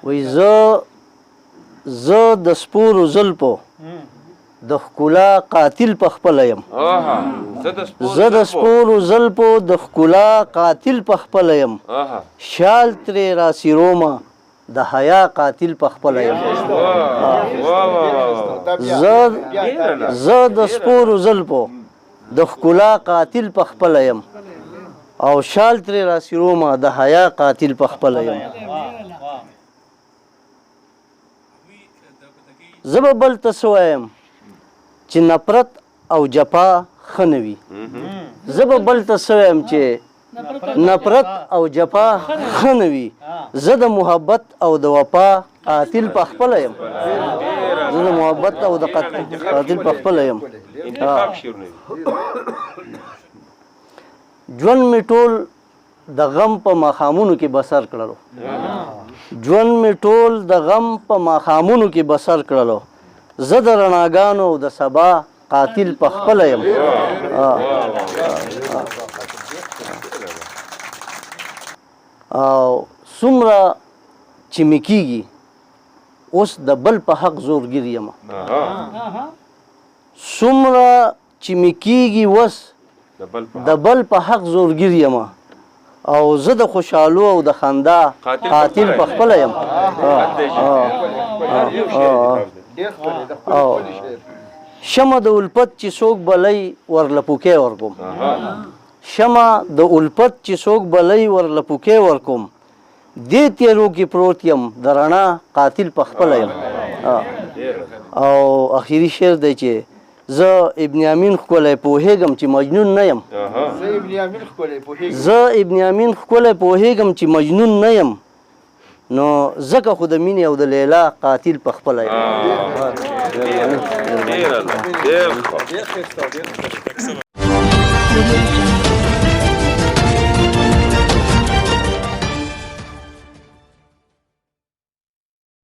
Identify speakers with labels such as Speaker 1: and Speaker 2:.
Speaker 1: وی زه د سپورو زلفو د ښکلا قاتل پخپله یم زه د سپورو زلفو د ښکلا قاتل پخپله یم شال ترې راسیرومه د حیا قاتل پخپله یم زه د سپورو زلفو د ښکلا قاتل پخپله یم او شال ترې راسیرومه د حیا قاتل پخپله یم زه به بل ته څه وایم چې نفرت او جفا ښه نه وي زه به بل ته څه وایم چې نفرت او جفا ښه نه وي زه د محبت او د وفا قاتل پخپله یم زه د محبت او د قاتل پخپله یم ژوند مې ټول د غم په ماښامونو کې بسر کړلو ژوند مې ټول د غم په ماښامونو کې بسر کړلو زه د رڼاګانو او د سبا قاتل پخپله یم او څومره چې مې کېږي اوس د بل په حق زورګیر یم څومره چې مې کېږي اوس د بل په حق زورګیر یم او زه د خوشحالو او د خندا قاتل پخپله یم شمع د الفت چې څوک بلی ورله پوکی ورکوم شمع د الفت چې څوک بلی ورله پوکی ورکوم دې تیرو کې پروت یم د رڼا قاتل پخپله یم او اخري شعر دی چې زه ابن یامین ښکلی پوهېږم چې مجنون نه یم زه ابن یامین ښکلی پوهېږم چې مجنون نه یم نو ځکه خو د مینې او د لیلا قاتل پخپله یم